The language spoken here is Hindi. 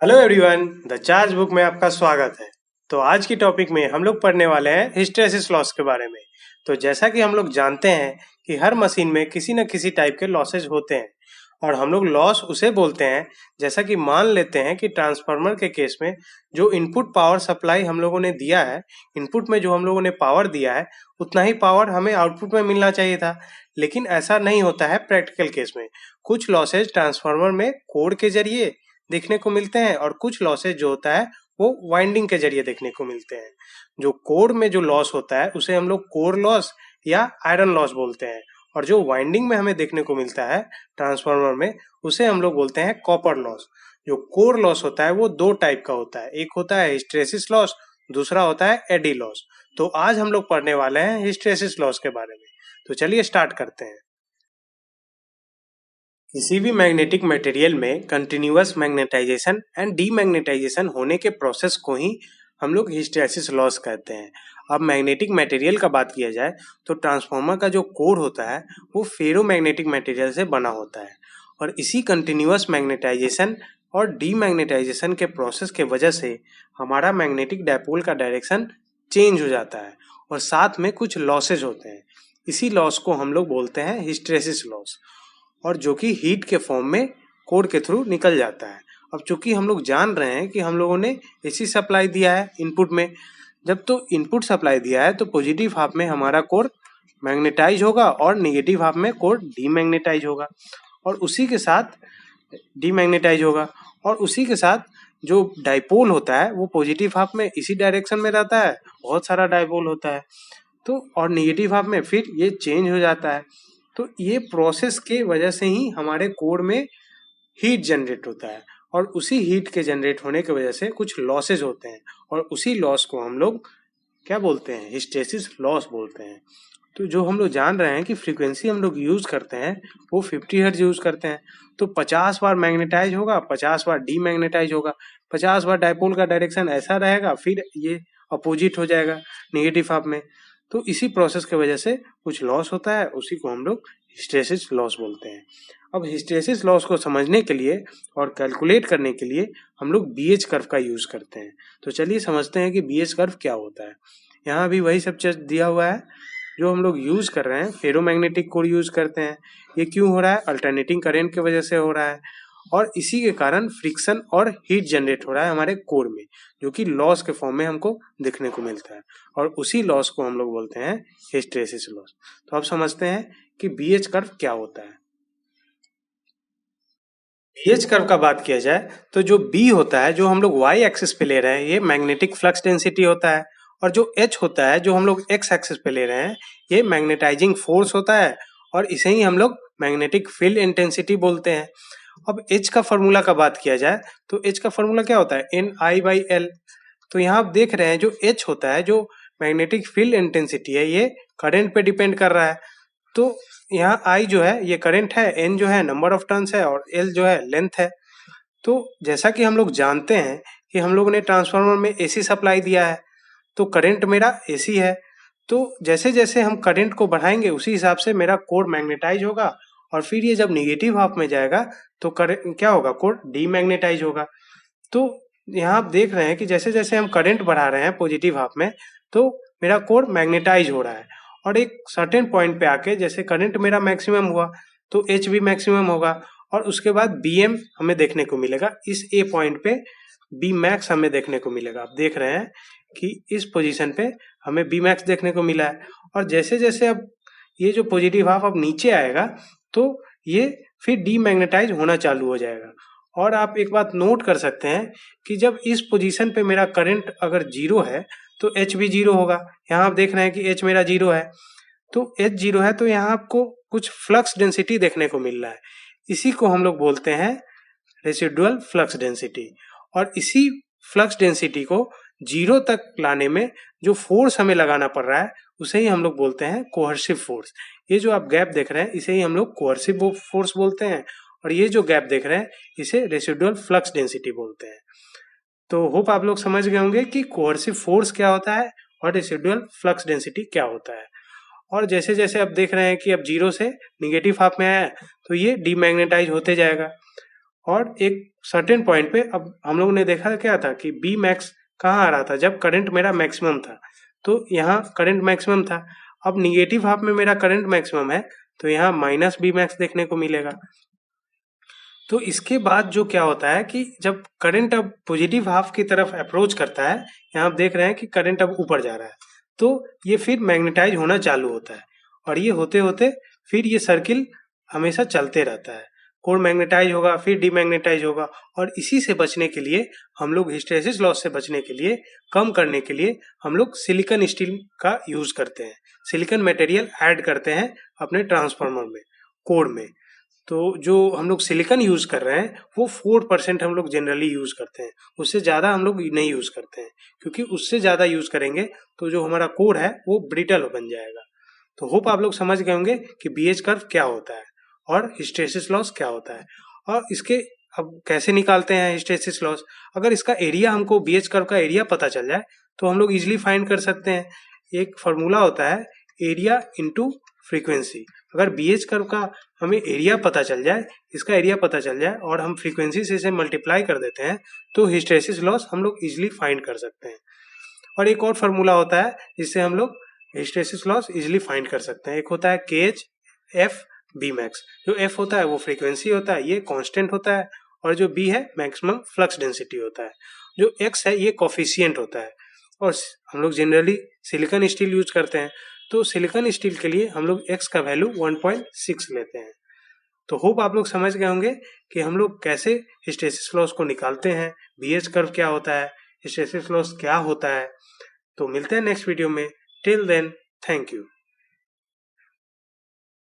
Hello everyone, the charge book में आपका स्वागत है। तो आज की टॉपिक में हम लोग पढ़ने वाले हैं हिस्टैरिसीस लॉस के बारे में। तो जैसा कि हम लोग जानते हैं कि हर मशीन में किसी न किसी टाइप के लॉसेज होते हैं और हम लोग लॉस उसे बोलते हैं। जैसा कि मान लेते हैं कि ट्रांसफार्मर के केस में जो इनपुट पावर सप्लाई हम लोगों ने दिया है, इनपुट में जो हम लोगों ने पावर दिया है उतना ही पावर हमें आउटपुट में मिलना चाहिए था, लेकिन ऐसा नहीं होता है प्रैक्टिकल केस में। कुछ लॉसेज ट्रांसफार्मर में कोड के जरिए देखने को मिलते हैं और कुछ लॉसेज जो होता है वो वाइंडिंग के जरिए देखने को मिलते हैं। जो कोर में जो लॉस होता है उसे हम लोग कोर लॉस या आयरन लॉस बोलते हैं, और जो वाइंडिंग में हमें देखने को मिलता है ट्रांसफार्मर में उसे हम लोग बोलते हैं कॉपर लॉस। जो कोर लॉस होता है वो दो टाइप का होता है, एक होता है हिस्टैरिसीस लॉस, दूसरा होता है एडी लॉस। तो आज हम लोग पढ़ने वाले हैं हिस्टैरिसीस लॉस के बारे में। तो चलिए स्टार्ट करते हैं। किसी भी मैग्नेटिक मटेरियल में कंटिन्यूअस मैग्नेटाइजेशन एंड डीमैग्नेटाइजेशन होने के प्रोसेस को ही हम लोग हिस्टैरिसीस लॉस कहते हैं। अब मैग्नेटिक मटेरियल का बात किया जाए तो ट्रांसफार्मर का जो कोर होता है वो फेरोमैग्नेटिक मटेरियल से बना होता है, और इसी कंटिन्यूअस मैग्नेटाइजेशन और डीमैग्नेटाइजेशन के प्रोसेस के वजह से हमारा मैग्नेटिक डायपोल का डायरेक्शन चेंज हो जाता है और साथ में कुछ लॉसेज होते हैं। इसी लॉस को हम लोग बोलते हैं हिस्टैरिसीस लॉस, और जो कि हीट के फॉर्म में कोर के थ्रू निकल जाता है। अब चूंकि हम लोग जान रहे हैं कि हम लोगों ने एसी सप्लाई दिया है इनपुट में, जब तो इनपुट सप्लाई दिया है तो पॉजिटिव हाफ में हमारा कोर मैग्नेटाइज होगा और नेगेटिव हाफ में कोर डीमैग्नेटाइज होगा, और उसी के साथ डीमैग्नेटाइज होगा और उसी के साथ जो डाइपोल होता है वो पॉजिटिव हाफ में इसी डायरेक्शन में रहता है, बहुत सारा डाइपोल होता है तो, और नेगेटिव हाफ में फिर ये चेंज हो जाता है। तो ये प्रोसेस के वजह से ही हमारे कोर में हीट जनरेट होता है, और उसी हीट के जनरेट होने की वजह से कुछ लॉसेज होते हैं, और उसी लॉस को हम लोग क्या बोलते हैं, हिस्टैरिसीस लॉस बोलते हैं। तो जो हम लोग जान रहे हैं कि फ्रीक्वेंसी हम लोग यूज करते हैं वो 50 हर्ट्ज यूज करते हैं, तो 50 बार मैग्नेटाइज होगा, 50 बार डीमैग्नेटाइज होगा, 50 बार डायपोल का डायरेक्शन ऐसा रहेगा, फिर ये अपोजिट हो जाएगा नेगेटिव हाफ में। तो इसी प्रोसेस की वजह से कुछ लॉस होता है, उसी को हम लोग हिस्टैरिसीस लॉस बोलते हैं। अब हिस्टैरिसीस लॉस को समझने के लिए और कैलकुलेट करने के लिए हम लोग बीएच कर्व का यूज करते हैं। तो चलिए समझते हैं कि बीएच कर्व क्या होता है। यहाँ भी वही सब चीज दिया हुआ है जो हम लोग यूज कर रहे हैं, फेरोमैग्नेटिक कोर यूज करते हैं। ये क्यों हो रहा है? अल्टरनेटिंग करंट की वजह से हो रहा है, और इसी के कारण फ्रिक्शन और हीट जनरेट हो रहा है हमारे कोर में, जो कि लॉस के फॉर्म में हमको देखने को मिलता है, और उसी लॉस को हम लोग बोलते हैं हिस्टैरिसीस लॉस। तो अब समझते हैं कि बीएच कर्व क्या होता है। बीएच कर्व का बात किया जाए तो जो बी होता है, जो हम लोग वाई एक्सिस पे ले रहे हैं, ये मैग्नेटिक फ्लक्स डेंसिटी होता है, और जो एच होता है जो हम लोग एक्स एक्सिस पे ले रहे हैं, ये मैग्नेटाइजिंग फोर्स होता है, और इसे ही हम लोग मैग्नेटिक फील्ड इंटेंसिटी बोलते हैं। अब एच का फॉर्मूला का बात किया जाए तो एच का फॉर्मूला क्या होता है? N I by L. तो यहाँ आप देख रहे हैं जो एच होता है, जो मैग्नेटिक फील्ड इंटेंसिटी है, ये करंट पे डिपेंड कर रहा है। तो यहाँ आई जो है ये करंट है, एन जो है नंबर ऑफ टर्न्स है, और एल जो है लेंथ है। तो जैसा कि हम लोग जानते हैं कि हम लोगों ने ट्रांसफार्मर में एसी सप्लाई दिया है, तो करंट मेरा एसी है। तो जैसे जैसे हम करंट को बढ़ाएंगे उसी हिसाब से मेरा कोर मैग्नेटाइज होगा, और फिर ये जब निगेटिव हाफ में जाएगा तो करंट क्या होगा? कोर डीमैग्नेटाइज होगा। तो यहाँ आप देख रहे हैं कि जैसे जैसे हम करंट बढ़ा रहे हैं पॉजिटिव हाफ में, तो मेरा कोर मैग्नेटाइज हो रहा है, और एक सर्टेन पॉइंट पे आके जैसे करंट मेरा मैक्सिमम हुआ तो एच भी मैक्सिमम होगा, और उसके बाद बी एम हमें देखने को मिलेगा। इस ए पॉइंट पे बी मैक्स हमें देखने को मिलेगा। आप देख रहे हैं कि इस पोजीशन पे हमें बी मैक्स देखने को मिला है, और जैसे जैसे अब ये जो पॉजिटिव हाफ अब नीचे आएगा तो ये फिर डीमैग्नेटाइज होना चालू हो जाएगा। और आप एक बात नोट कर सकते हैं कि जब इस पोजीशन पे मेरा करंट अगर जीरो है तो एच भी जीरो होगा। यहाँ आप देख रहे हैं कि एच मेरा जीरो है, तो एच जीरो है, तो यहाँ आपको कुछ फ्लक्स डेंसिटी देखने को मिल रहा है। इसी को हम लोग बोलते हैं रेसिडुअल फ्लक्स डेंसिटी, और इसी फ्लक्स डेंसिटी को जीरो तक लाने में जो फोर्स हमें लगाना पड़ रहा है उसे ही हम लोग बोलते हैं कोहर्सिव फोर्स। ये जो आप गैप देख रहे हैं इसे ही हम लोग कोहर्सिव फोर्स बोलते हैं, और ये जो गैप देख रहे हैं इसे रेसिडुअल फ्लक्स डेंसिटी बोलते हैं। तो होप आप लोग समझ गए होंगे कि कोहर्सिव फोर्स क्या होता है और रेसिडुअल फ्लक्स डेंसिटी क्या होता है। और जैसे जैसे आप देख रहे हैं कि अब जीरो से निगेटिव हाफ में आया है तो ये डीमैग्नेटाइज होते जाएगा, और एक सर्टेन पॉइंट पे अब हम लोगों ने देखा क्या था कि बी मैक्स कहाँ आ रहा था, जब करंट मेरा मैक्सिमम था, तो यहाँ करंट मैक्सिमम था। अब निगेटिव हाफ में मेरा करंट मैक्सिमम है, तो यहाँ माइनस बी मैक्स देखने को मिलेगा। तो इसके बाद जो क्या होता है कि जब करंट अब पॉजिटिव हाफ की तरफ अप्रोच करता है, यहाँ आप देख रहे हैं कि करंट अब ऊपर जा रहा है, तो ये फिर मैग्नेटाइज होना चालू होता है, और ये होते होते फिर ये सर्किल हमेशा चलते रहता है। कोर मैग्नेटाइज होगा, फिर डीमैग्नेटाइज होगा, और इसी से बचने के लिए हम लोग, हिस्टैरिसीस लॉस से बचने के लिए, कम करने के लिए हम लोग सिलिकॉन स्टील का यूज करते हैं, सिलिकॉन मटेरियल ऐड करते हैं अपने ट्रांसफार्मर में, कोर में। तो जो हम लोग सिलिकॉन यूज कर रहे हैं वो 4% हम लोग जनरली यूज करते हैं, उससे ज़्यादा हम लोग नहीं यूज करते हैं, क्योंकि उससे ज़्यादा यूज करेंगे तो जो हमारा कोर है वो ब्रिटल बन जाएगा। तो होप आप लोग समझ गए होंगे कि बीएच कर्व क्या होता है और हिस्टैरिसीस लॉस क्या होता है, और इसके अब कैसे निकालते हैं हिस्टैरिसीस लॉस। अगर इसका एरिया, हमको बीएच कर्व का एरिया पता चल जाए तो हम लोग इजिली फाइंड कर सकते हैं। एक फॉर्मूला होता है एरिया इंटू फ्रीक्वेंसी। अगर बीएच कर्व का हमें एरिया पता चल जाए, इसका एरिया पता चल जाए, और हम फ्रीक्वेंसी से इसे मल्टीप्लाई कर देते हैं, तो हिस्टैरिसीस लॉस हम लोग इजिली फाइंड कर सकते हैं। और एक और फार्मूला होता है जिससे हम लोग हिस्टैरिसीस लॉस इजिली फाइंड कर सकते हैं। एक होता है KH F B मैक्स। जो F होता है वो फ्रीक्वेंसी होता है, ये कांस्टेंट होता है, और जो B है मैक्सिमम फ्लक्स डेंसिटी होता है। जो X है ये कोफिशिएंट होता है। और हम लोग जनरली सिलिकॉन स्टील यूज करते हैं, तो सिलिकॉन स्टील के लिए हम लोग X का वैल्यू 1.6 लेते हैं। तो होप आप लोग समझ गए होंगे कि हम लोग कैसे हिस्टैरिसीस लॉस को निकालते हैं, बीएच कर्व क्या होता है, हिस्टैरिसीस लॉस क्या होता है। तो मिलते हैं नेक्स्ट वीडियो में। Till then, thank you.